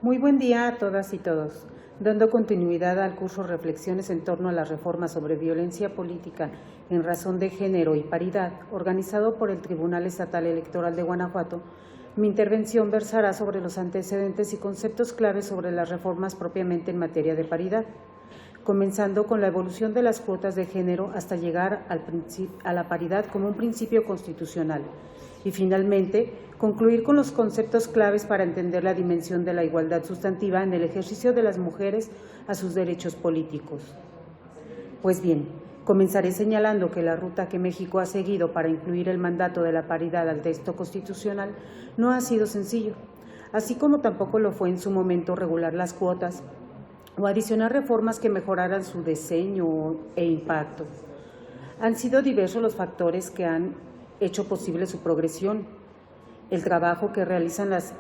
Muy buen día a todas y todos. Dando continuidad al curso Reflexiones en torno a las reformas sobre violencia política en razón de género y paridad, organizado por el Tribunal Estatal Electoral de Guanajuato, mi intervención versará sobre los antecedentes y conceptos claves sobre las reformas propiamente en materia de paridad, comenzando con la evolución de las cuotas de género hasta llegar a la paridad como un principio constitucional y finalmente concluir con los conceptos claves para entender la dimensión de la igualdad sustantiva en el ejercicio de las mujeres a sus derechos políticos. Pues bien, comenzaré señalando que la ruta que México ha seguido para incluir el mandato de la paridad al texto constitucional no ha sido sencillo, así como tampoco lo fue en su momento regular las cuotas o adicionar reformas que mejoraran su diseño e impacto. Han sido diversos los factores que han hecho posible su progresión. El trabajo que realizan las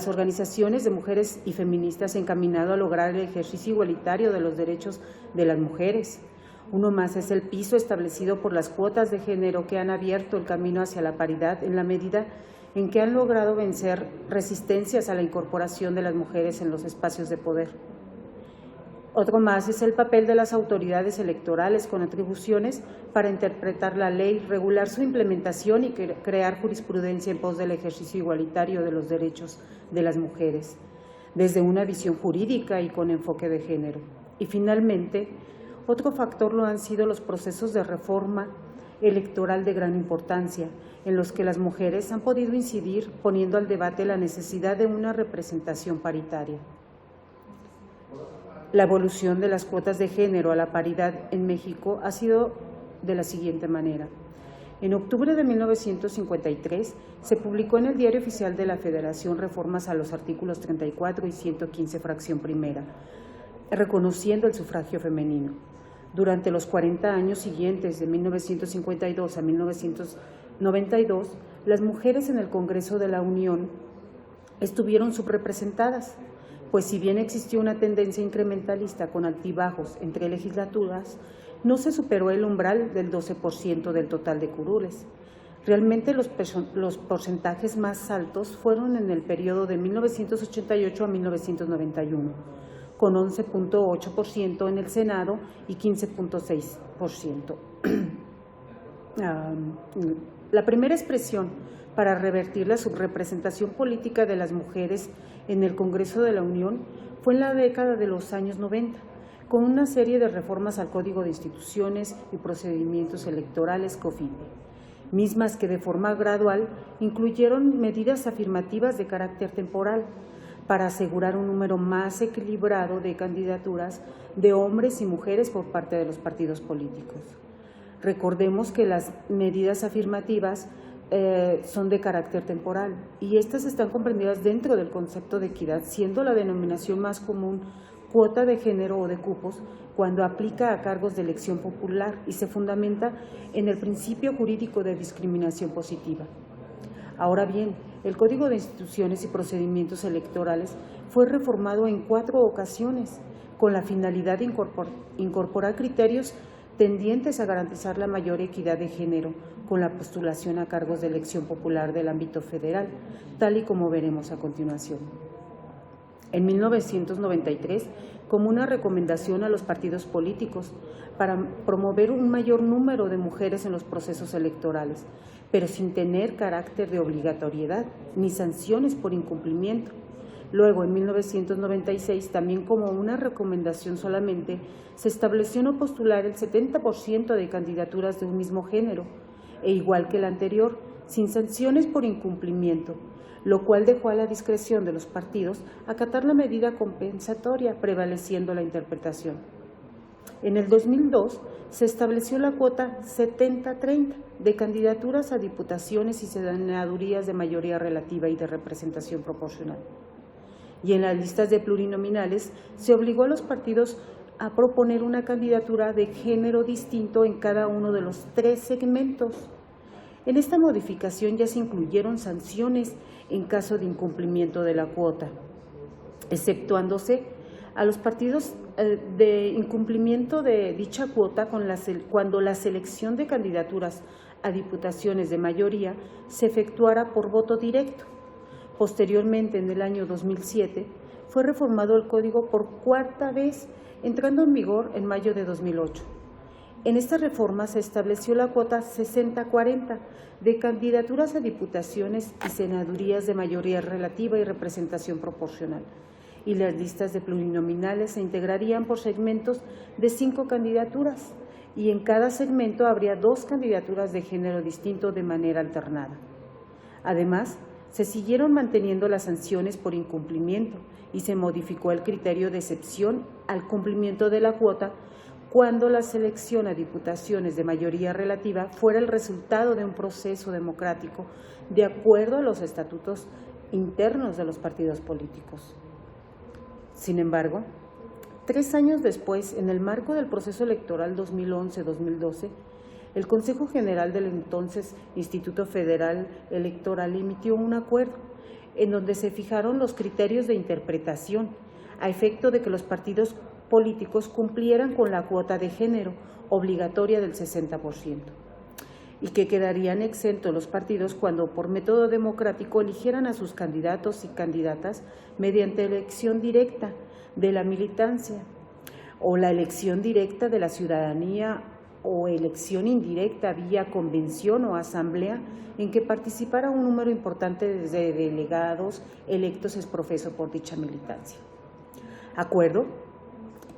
organizaciones de mujeres y feministas encaminado a lograr el ejercicio igualitario de los derechos de las mujeres. Uno más es el piso establecido por las cuotas de género que han abierto el camino hacia la paridad en la medida en que han logrado vencer resistencias a la incorporación de las mujeres en los espacios de poder. Otro más es el papel de las autoridades electorales con atribuciones para interpretar la ley, regular su implementación y crear jurisprudencia en pos del ejercicio igualitario de los derechos de las mujeres, desde una visión jurídica y con enfoque de género. Y finalmente, otro factor lo han sido los procesos de reforma electoral de gran importancia, en los que las mujeres han podido incidir poniendo al debate la necesidad de una representación paritaria. La evolución de las cuotas de género a la paridad en México ha sido de la siguiente manera. En octubre de 1953 se publicó en el Diario Oficial de la Federación reformas a los artículos 34 y 115, fracción primera, reconociendo el sufragio femenino. Durante los 40 años siguientes, de 1952 a 1992, las mujeres en el Congreso de la Unión estuvieron subrepresentadas, pues si bien existió una tendencia incrementalista con altibajos entre legislaturas, no se superó el umbral del 12% del total de curules. Realmente los porcentajes más altos fueron en el periodo de 1988 a 1991, con 11.8% en el Senado y 15.6%. La primera expresión para revertir la subrepresentación política de las mujeres en el Congreso de la Unión fue en la década de los años 90, con una serie de reformas al Código de Instituciones y Procedimientos Electorales (COFIPE), mismas que de forma gradual incluyeron medidas afirmativas de carácter temporal para asegurar un número más equilibrado de candidaturas de hombres y mujeres por parte de los partidos políticos. Recordemos que las medidas afirmativas son de carácter temporal y estas están comprendidas dentro del concepto de equidad, siendo la denominación más común cuota de género o de cupos cuando aplica a cargos de elección popular y se fundamenta en el principio jurídico de discriminación positiva. Ahora bien, el Código de Instituciones y Procedimientos Electorales fue reformado en 4 ocasiones con la finalidad de incorporar criterios tendientes a garantizar la mayor equidad de género con la postulación a cargos de elección popular del ámbito federal, tal y como veremos a continuación. En 1993, como una recomendación a los partidos políticos para promover un mayor número de mujeres en los procesos electorales, pero sin tener carácter de obligatoriedad ni sanciones por incumplimiento. Luego, en 1996, también como una recomendación solamente, se estableció no postular el 70% de candidaturas de un mismo género, e igual que el anterior, sin sanciones por incumplimiento, lo cual dejó a la discreción de los partidos acatar la medida compensatoria, prevaleciendo la interpretación. En el 2002 se estableció la cuota 70-30 de candidaturas a diputaciones y senadurías de mayoría relativa y de representación proporcional. Y en las listas de plurinominales se obligó a los partidos a proponer una candidatura de género distinto en cada uno de los 3 segmentos. En esta modificación ya se incluyeron sanciones en caso de incumplimiento de la cuota, exceptuándose a los partidos de incumplimiento de dicha cuota cuando la selección de candidaturas a diputaciones de mayoría se efectuara por voto directo, Posteriormente, en el año 2007, fue reformado el Código por cuarta vez, entrando en vigor en mayo de 2008. En esta reforma se estableció la cuota 60-40 de candidaturas a diputaciones y senadurías de mayoría relativa y representación proporcional, y las listas de plurinominales se integrarían por segmentos de 5 candidaturas, y en cada segmento habría 2 candidaturas de género distinto de manera alternada. Además, se siguieron manteniendo las sanciones por incumplimiento y se modificó el criterio de excepción al cumplimiento de la cuota cuando la selección a diputaciones de mayoría relativa fuera el resultado de un proceso democrático de acuerdo a los estatutos internos de los partidos políticos. Sin embargo, 3 años después, en el marco del proceso electoral 2011-2012, el Consejo General del entonces Instituto Federal Electoral emitió un acuerdo en donde se fijaron los criterios de interpretación a efecto de que los partidos políticos cumplieran con la cuota de género obligatoria del 60% y que quedarían exentos los partidos cuando por método democrático eligieran a sus candidatos y candidatas mediante elección directa de la militancia o la elección directa de la ciudadanía o elección indirecta vía convención o asamblea en que participara un número importante de delegados electos ex profeso por dicha militancia. Acuerdo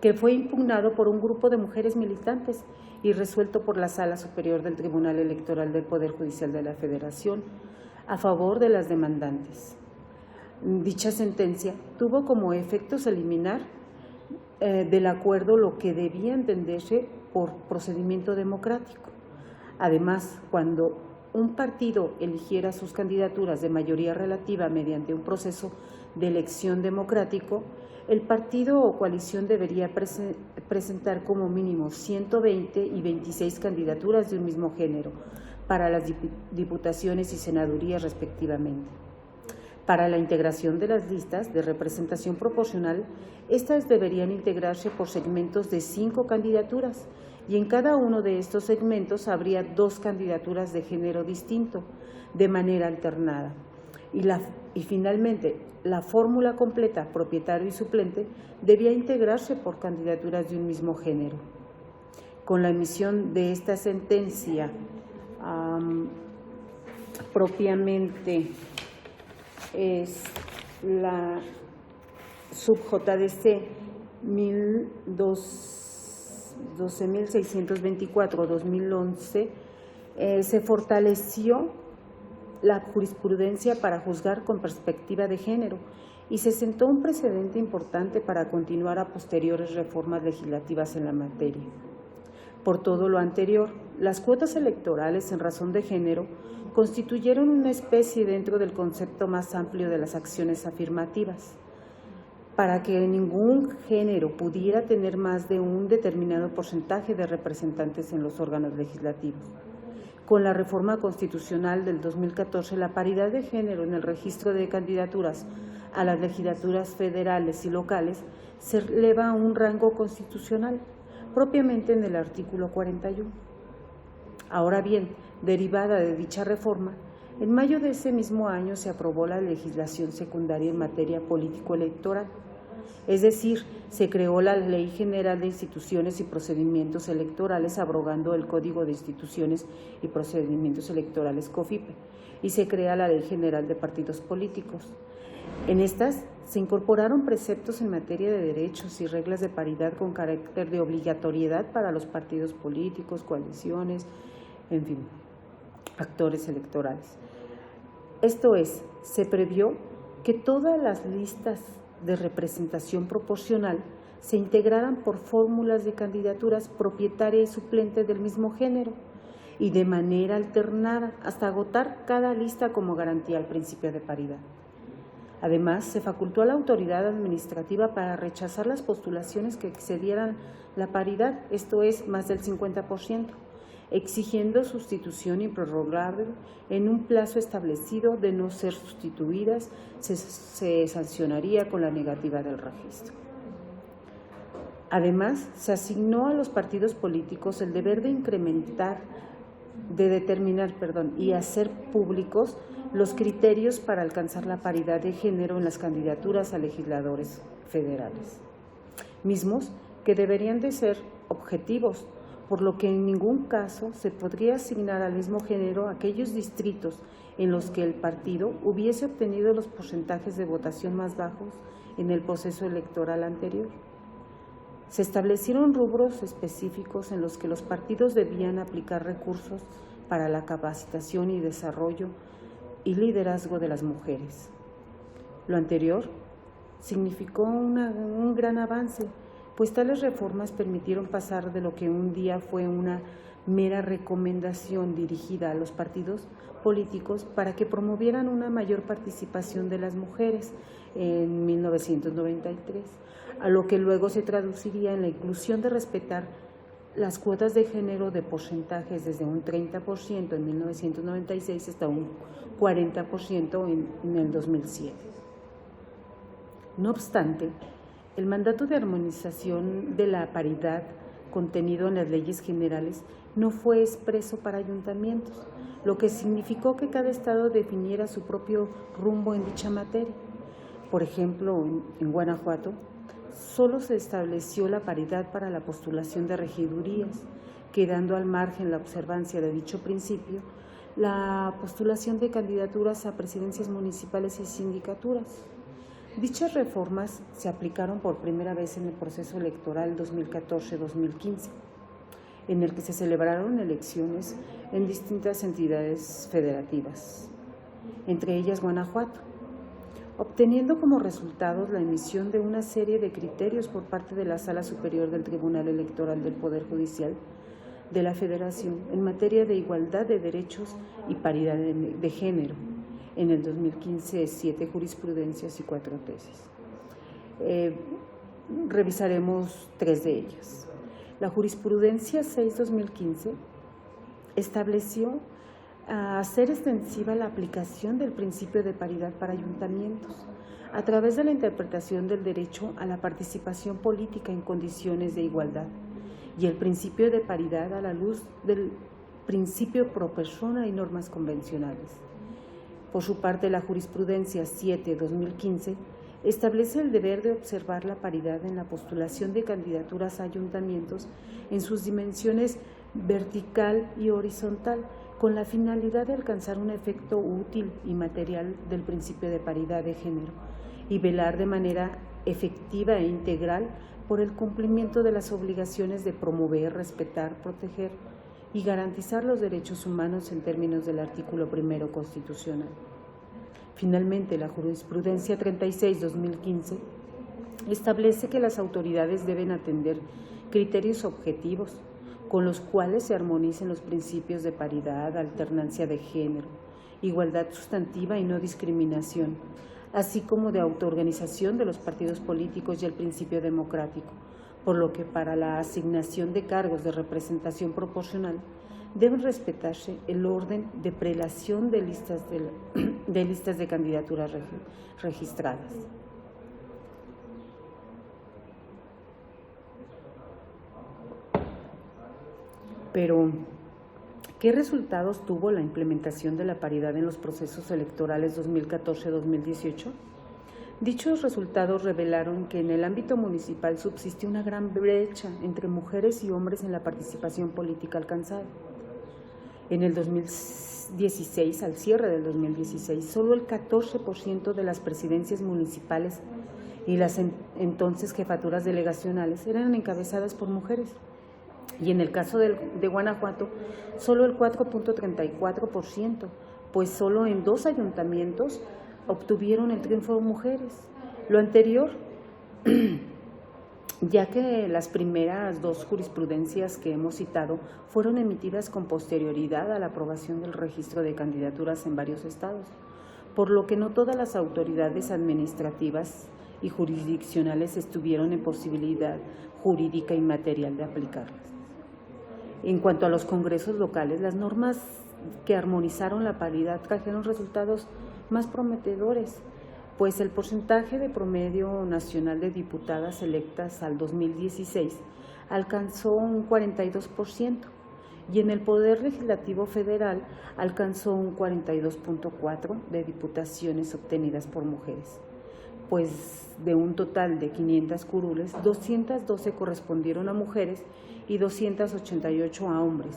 que fue impugnado por un grupo de mujeres militantes y resuelto por la Sala Superior del Tribunal Electoral del Poder Judicial de la Federación a favor de las demandantes. Dicha sentencia tuvo como efectos eliminar del acuerdo lo que debía entenderse por procedimiento democrático. Además, cuando un partido eligiera sus candidaturas de mayoría relativa mediante un proceso de elección democrático, el partido o coalición debería presentar como mínimo 120 y 26 candidaturas de un mismo género para las diputaciones y senadurías respectivamente. Para la integración de las listas de representación proporcional, estas deberían integrarse por segmentos de 5 candidaturas y en cada uno de estos segmentos habría 2 candidaturas de género distinto de manera alternada. Y finalmente, la fórmula completa, propietario y suplente, debía integrarse por candidaturas de un mismo género. Con la emisión de esta sentencia, propiamente es la sub-JDC 12.624-2011, se fortaleció la jurisprudencia para juzgar con perspectiva de género y se sentó un precedente importante para continuar a posteriores reformas legislativas en la materia. Por todo lo anterior, las cuotas electorales en razón de género constituyeron una especie dentro del concepto más amplio de las acciones afirmativas. Para que ningún género pudiera tener más de un determinado porcentaje de representantes en los órganos legislativos. Con la reforma constitucional del 2014, la paridad de género en el registro de candidaturas a las legislaturas federales y locales se eleva a un rango constitucional, propiamente en el artículo 41. Ahora bien, derivada de dicha reforma, en mayo de ese mismo año se aprobó la legislación secundaria en materia político-electoral, es decir, se creó la Ley General de Instituciones y Procedimientos Electorales abrogando el Código de Instituciones y Procedimientos Electorales COFIPE y se crea la Ley General de Partidos Políticos. En estas se incorporaron preceptos en materia de derechos y reglas de paridad con carácter de obligatoriedad para los partidos políticos, coaliciones, en fin, actores electorales. Esto es, se previó que todas las listas de representación proporcional se integraran por fórmulas de candidaturas propietaria y suplente del mismo género y de manera alternada hasta agotar cada lista como garantía al principio de paridad. Además, se facultó a la autoridad administrativa para rechazar las postulaciones que excedieran la paridad, esto es, más del 50%, exigiendo sustitución improrrogable en un plazo establecido. De no ser sustituidas, se sancionaría con la negativa del registro. Además, se asignó a los partidos políticos el deber de incrementar determinar y hacer públicos los criterios para alcanzar la paridad de género en las candidaturas a legisladores federales, mismos que deberían de ser objetivos, por lo que en ningún caso se podría asignar al mismo género aquellos distritos en los que el partido hubiese obtenido los porcentajes de votación más bajos en el proceso electoral anterior. Se establecieron rubros específicos en los que los partidos debían aplicar recursos para la capacitación y desarrollo y liderazgo de las mujeres. Lo anterior significó un gran avance, pues tales reformas permitieron pasar de lo que un día fue una mera recomendación dirigida a los partidos políticos para que promovieran una mayor participación de las mujeres en 1993, a lo que luego se traduciría en la inclusión de respetar las cuotas de género de porcentajes desde un 30% en 1996 hasta un 40% en el 2007. No obstante, el mandato de armonización de la paridad contenido en las leyes generales no fue expreso para ayuntamientos, lo que significó que cada estado definiera su propio rumbo en dicha materia. Por ejemplo, en Guanajuato, solo se estableció la paridad para la postulación de regidurías, quedando al margen la observancia de dicho principio la postulación de candidaturas a presidencias municipales y sindicaturas. Dichas reformas se aplicaron por primera vez en el proceso electoral 2014-2015, en el que se celebraron elecciones en distintas entidades federativas, entre ellas Guanajuato, obteniendo como resultados la emisión de una serie de criterios por parte de la Sala Superior del Tribunal Electoral del Poder Judicial de la Federación en materia de igualdad de derechos y paridad de género. En el 2015, 7 jurisprudencias y 4 tesis. Revisaremos 3 de ellas. La jurisprudencia 6-2015 estableció hacer extensiva la aplicación del principio de paridad para ayuntamientos a través de la interpretación del derecho a la participación política en condiciones de igualdad y el principio de paridad a la luz del principio pro persona y normas convencionales. Por su parte, la jurisprudencia 7-2015 establece el deber de observar la paridad en la postulación de candidaturas a ayuntamientos en sus dimensiones vertical y horizontal, con la finalidad de alcanzar un efecto útil y material del principio de paridad de género y velar de manera efectiva e integral por el cumplimiento de las obligaciones de promover, respetar, proteger y garantizar los derechos humanos en términos del artículo 1 constitucional. Finalmente, la jurisprudencia 36-2015 establece que las autoridades deben atender criterios objetivos con los cuales se armonicen los principios de paridad, alternancia de género, igualdad sustantiva y no discriminación, así como de autoorganización de los partidos políticos y el principio democrático, por lo que para la asignación de cargos de representación proporcional deben respetarse el orden de prelación de listas de candidaturas registradas. Pero, ¿qué resultados tuvo la implementación de la paridad en los procesos electorales 2014-2018? Dichos resultados revelaron que en el ámbito municipal subsiste una gran brecha entre mujeres y hombres en la participación política alcanzada. En el 2016, al cierre del 2016, solo el 14% de las presidencias municipales y las entonces jefaturas delegacionales eran encabezadas por mujeres. Y en el caso de Guanajuato, solo el 4.34%, pues solo en 2 ayuntamientos obtuvieron el triunfo mujeres. Lo anterior, ya que las primeras 2 jurisprudencias que hemos citado fueron emitidas con posterioridad a la aprobación del registro de candidaturas en varios estados, por lo que no todas las autoridades administrativas y jurisdiccionales estuvieron en posibilidad jurídica y material de aplicarlas. En cuanto a los congresos locales, las normas que armonizaron la paridad trajeron resultados más prometedores, pues el porcentaje de promedio nacional de diputadas electas al 2016 alcanzó un 42%, y en el Poder Legislativo Federal alcanzó un 42.4% de diputaciones obtenidas por mujeres, pues de un total de 500 curules, 212 correspondieron a mujeres y 288 a hombres,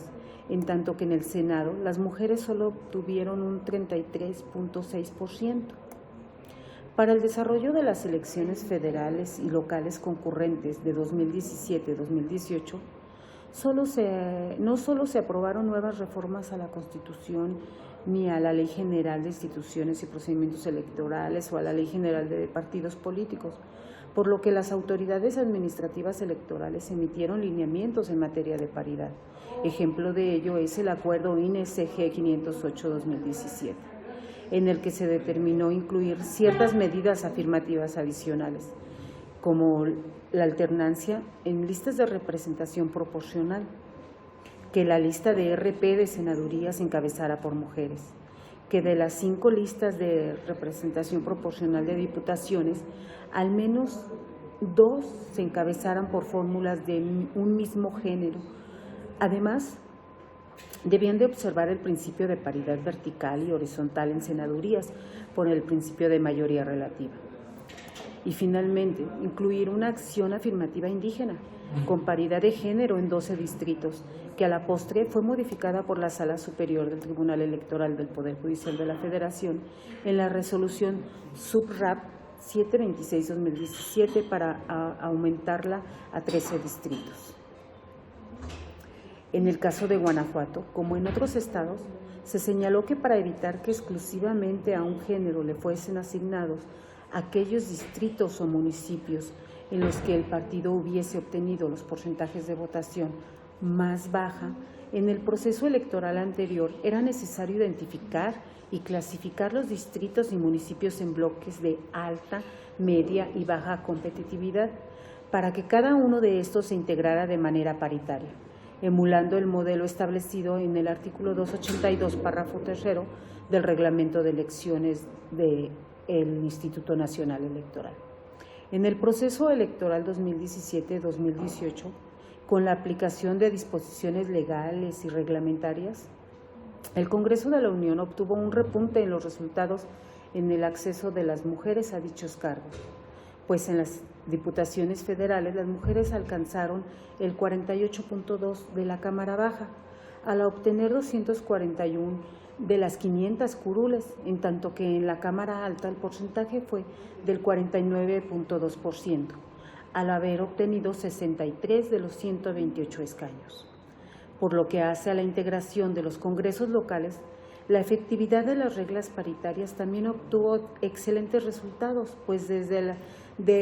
en tanto que en el Senado las mujeres solo obtuvieron un 33.6%. Para el desarrollo de las elecciones federales y locales concurrentes de 2017-2018, no solo se aprobaron nuevas reformas a la Constitución ni a la Ley General de Instituciones y Procedimientos Electorales o a la Ley General de Partidos Políticos, por lo que las autoridades administrativas electorales emitieron lineamientos en materia de paridad. Ejemplo de ello es el Acuerdo INE-CG 508-2017, en el que se determinó incluir ciertas medidas afirmativas adicionales, como la alternancia en listas de representación proporcional, que la lista de RP de senadurías se encabezara por mujeres, que de las 5 listas de representación proporcional de diputaciones, al menos 2 se encabezaran por fórmulas de un mismo género. Además, debían de observar el principio de paridad vertical y horizontal en senadurías por el principio de mayoría relativa. Y finalmente, incluir una acción afirmativa indígena con paridad de género en 12 distritos, que a la postre fue modificada por la Sala Superior del Tribunal Electoral del Poder Judicial de la Federación en la resolución SUB-RAP 726-2017 para aumentarla a 13 distritos. En el caso de Guanajuato, como en otros estados, se señaló que para evitar que exclusivamente a un género le fuesen asignados aquellos distritos o municipios en los que el partido hubiese obtenido los porcentajes de votación más baja, en el proceso electoral anterior era necesario identificar y clasificar los distritos y municipios en bloques de alta, media y baja competitividad, para que cada uno de estos se integrara de manera paritaria, emulando el modelo establecido en el artículo 282, párrafo 3 del Reglamento de Elecciones del Instituto Nacional Electoral. En el proceso electoral 2017-2018, con la aplicación de disposiciones legales y reglamentarias, el Congreso de la Unión obtuvo un repunte en los resultados en el acceso de las mujeres a dichos cargos, pues en las diputaciones federales las mujeres alcanzaron el 48.2% de la Cámara Baja, al obtener 241 de las 500 curules, en tanto que en la Cámara Alta el porcentaje fue del 49.2%, al haber obtenido 63 de los 128 escaños. Por lo que hace a la integración de los congresos locales, la efectividad de las reglas paritarias también obtuvo excelentes resultados, pues de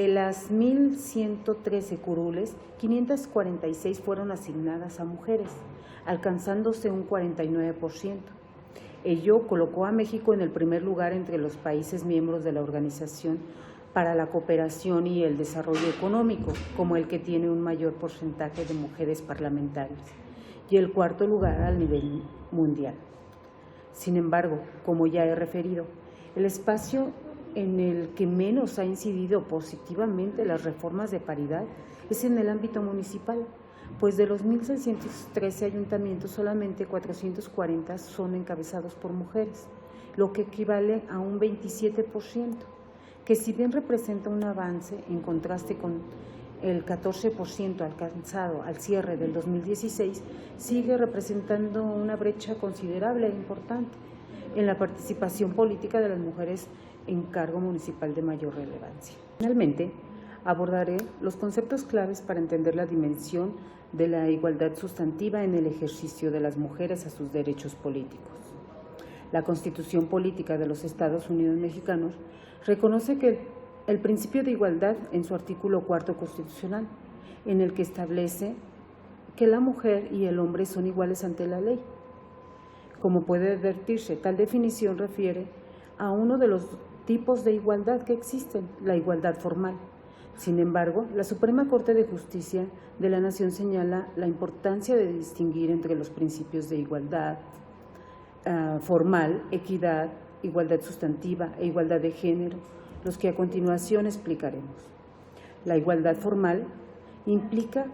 las 1.113 curules, 546 fueron asignadas a mujeres, alcanzándose un 49%. Ello colocó a México en el primer lugar entre los países miembros de la Organización para la Cooperación y el Desarrollo Económico, como el que tiene un mayor porcentaje de mujeres parlamentarias, y el cuarto lugar al nivel mundial. Sin embargo, como ya he referido, el espacio en el que menos ha incidido positivamente las reformas de paridad es en el ámbito municipal, pues de los 1.613 ayuntamientos solamente 440 son encabezados por mujeres, lo que equivale a un 27%, que si bien representa un avance en contraste con el 14% alcanzado al cierre del 2016, sigue representando una brecha considerable e importante en la participación política de las mujeres en cargo municipal de mayor relevancia. Finalmente, abordaré los conceptos claves para entender la dimensión de la igualdad sustantiva en el ejercicio de las mujeres a sus derechos políticos. La Constitución Política de los Estados Unidos Mexicanos reconoce que el principio de igualdad en su artículo 4 constitucional, en el que establece que la mujer y el hombre son iguales ante la ley. Como puede advertirse, tal definición refiere a uno de los tipos de igualdad que existen, la igualdad formal. Sin embargo, la Suprema Corte de Justicia de la Nación señala la importancia de distinguir entre los principios de igualdad formal, equidad, igualdad sustantiva e igualdad de género, los que a continuación explicaremos. La igualdad formal implica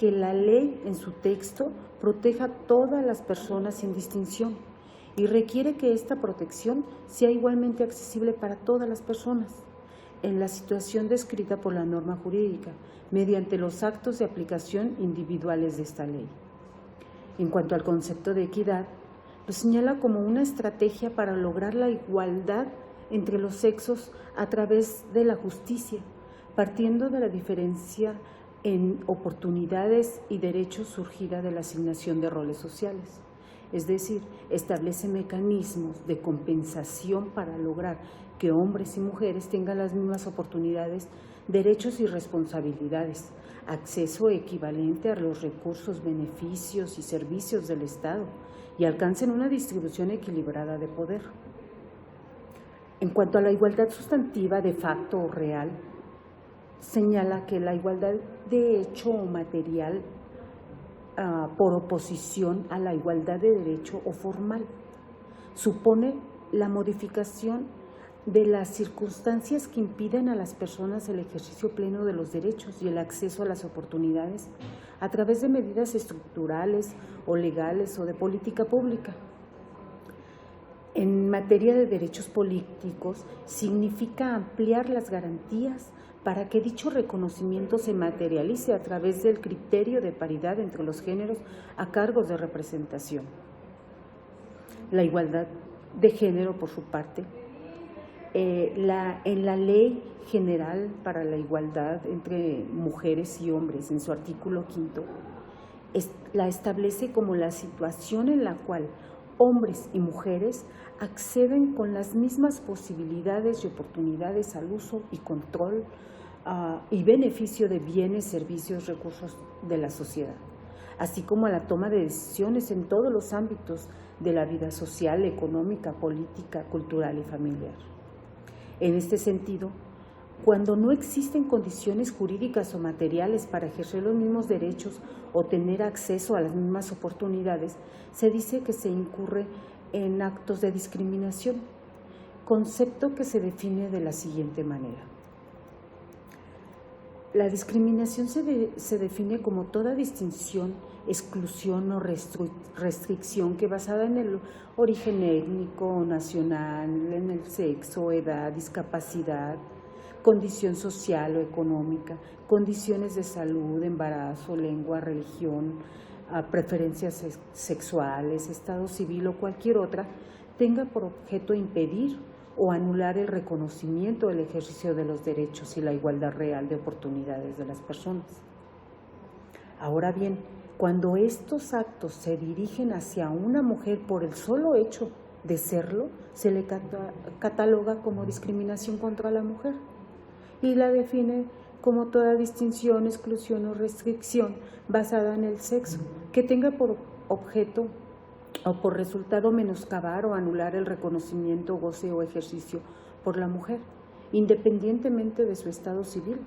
que la ley en su texto proteja a todas las personas sin distinción y requiere que esta protección sea igualmente accesible para todas las personas en la situación descrita por la norma jurídica, mediante los actos de aplicación individuales de esta ley. En cuanto al concepto de equidad, lo señala como una estrategia para lograr la igualdad entre los sexos a través de la justicia, partiendo de la diferencia en oportunidades y derechos surgida de la asignación de roles sociales. Es decir, establece mecanismos de compensación para lograr que hombres y mujeres tengan las mismas oportunidades, derechos y responsabilidades, acceso equivalente a los recursos, beneficios y servicios del Estado y alcancen una distribución equilibrada de poder. En cuanto a la igualdad sustantiva de facto o real, señala que la igualdad de hecho o material por oposición a la igualdad de derecho o formal supone la modificación de las circunstancias que impiden a las personas el ejercicio pleno de los derechos y el acceso a las oportunidades a través de medidas estructurales o legales o de política pública. En materia de derechos políticos, significa ampliar las garantías para que dicho reconocimiento se materialice a través del criterio de paridad entre los géneros a cargos de representación. La igualdad de género, por su parte, en la Ley General para la Igualdad entre Mujeres y Hombres, en su artículo 5, la establece como la situación en la cual hombres y mujeres acceden con las mismas posibilidades y oportunidades al uso y control y beneficio de bienes, servicios, recursos de la sociedad, así como a la toma de decisiones en todos los ámbitos de la vida social, económica, política, cultural y familiar. En este sentido, cuando no existen condiciones jurídicas o materiales para ejercer los mismos derechos o tener acceso a las mismas oportunidades, se dice que se incurre en actos de discriminación, concepto que se define de la siguiente manera. La discriminación se define como toda distinción, exclusión o restricción que basada en el origen étnico, nacional, en el sexo, edad, discapacidad, condición social o económica, condiciones de salud, embarazo, lengua, religión, preferencias sexuales, estado civil o cualquier otra, tenga por objeto impedir o anular el reconocimiento del ejercicio de los derechos y la igualdad real de oportunidades de las personas. Ahora bien, cuando estos actos se dirigen hacia una mujer por el solo hecho de serlo, se le cataloga como discriminación contra la mujer y la define como toda distinción, exclusión o restricción basada en el sexo que tenga por objeto o por resultado menoscabar o anular el reconocimiento, goce o ejercicio por la mujer, independientemente de su estado civil,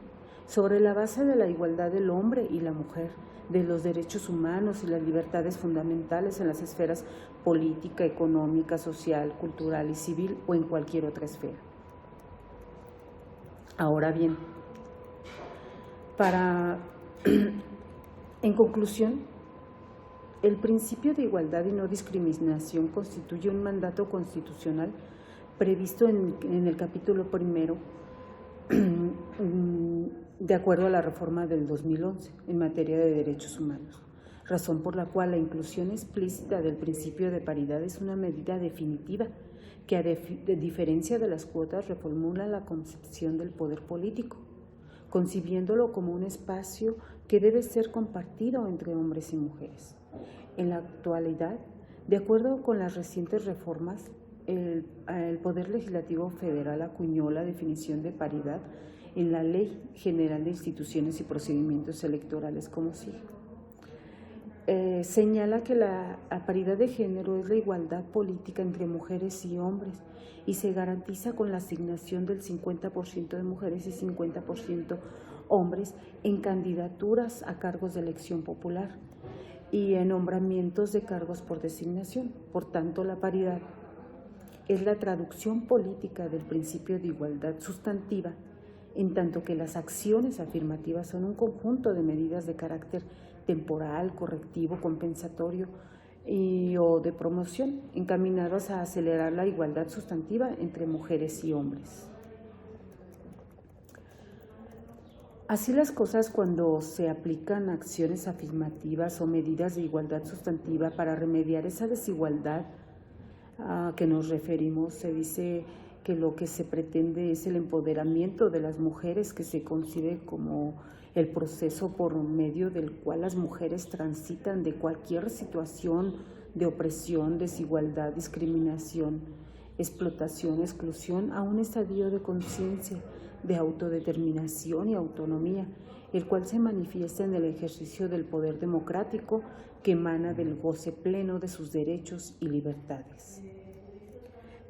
sobre la base de la igualdad del hombre y la mujer, de los derechos humanos y las libertades fundamentales en las esferas política, económica, social, cultural y civil o en cualquier otra esfera. Ahora bien, en conclusión, el principio de igualdad y no discriminación constituye un mandato constitucional previsto en el capítulo primero de acuerdo a la reforma del 2011 en materia de derechos humanos, razón por la cual la inclusión explícita del principio de paridad es una medida definitiva que, a diferencia de las cuotas, reformula la concepción del poder político, concibiéndolo como un espacio que debe ser compartido entre hombres y mujeres. En la actualidad, de acuerdo con las recientes reformas, el Poder Legislativo Federal acuñó la definición de paridad en la Ley General de Instituciones y Procedimientos Electorales como sigue. Señala que la paridad de género es la igualdad política entre mujeres y hombres y se garantiza con la asignación del 50% de mujeres y 50% hombres en candidaturas a cargos de elección popular y en nombramientos de cargos por designación. Por tanto, la paridad es la traducción política del principio de igualdad sustantiva, en tanto que las acciones afirmativas son un conjunto de medidas de carácter temporal, correctivo, compensatorio o de promoción, encaminados a acelerar la igualdad sustantiva entre mujeres y hombres. Así las cosas, cuando se aplican acciones afirmativas o medidas de igualdad sustantiva para remediar esa desigualdad a que nos referimos, se dice que lo que se pretende es el empoderamiento de las mujeres, que se concibe como el proceso por medio del cual las mujeres transitan de cualquier situación de opresión, desigualdad, discriminación, explotación, exclusión, a un estadio de conciencia, de autodeterminación y autonomía, el cual se manifiesta en el ejercicio del poder democrático que emana del goce pleno de sus derechos y libertades.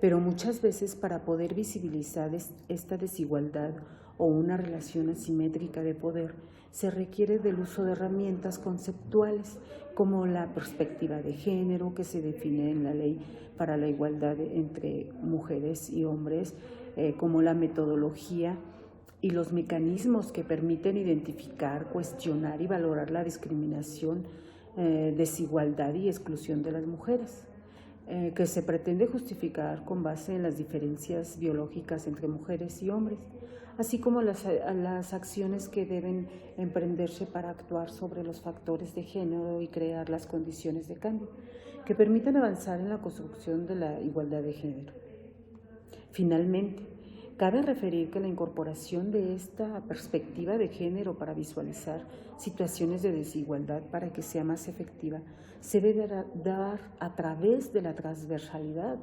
Pero muchas veces, para poder visibilizar esta desigualdad o una relación asimétrica de poder, se requiere del uso de herramientas conceptuales como la perspectiva de género, que se define en la Ley para la Igualdad entre Mujeres y Hombres, como la metodología y los mecanismos que permiten identificar, cuestionar y valorar la discriminación, desigualdad y exclusión de las mujeres, que se pretende justificar con base en las diferencias biológicas entre mujeres y hombres, así como las acciones que deben emprenderse para actuar sobre los factores de género y crear las condiciones de cambio que permitan avanzar en la construcción de la igualdad de género. Finalmente, cabe referir que la incorporación de esta perspectiva de género para visualizar situaciones de desigualdad para que sea más efectiva se debe dar a través de la transversalidad,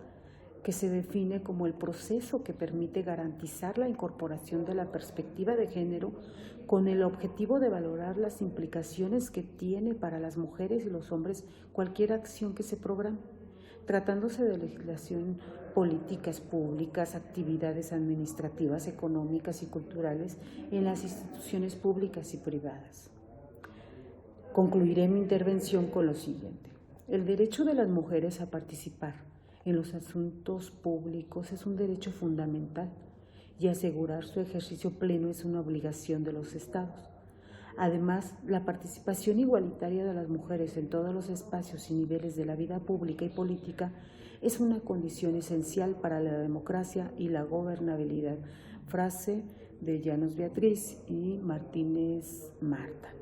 que se define como el proceso que permite garantizar la incorporación de la perspectiva de género con el objetivo de valorar las implicaciones que tiene para las mujeres y los hombres cualquier acción que se programe, tratándose de legislación, políticas públicas, actividades administrativas, económicas y culturales en las instituciones públicas y privadas. Concluiré mi intervención con lo siguiente. El derecho de las mujeres a participar en los asuntos públicos es un derecho fundamental y asegurar su ejercicio pleno es una obligación de los Estados. Además, la participación igualitaria de las mujeres en todos los espacios y niveles de la vida pública y política es una condición esencial para la democracia y la gobernabilidad. Frase de Llanos Beatriz y Martínez Marta.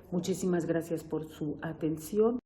Muchísimas gracias por su atención.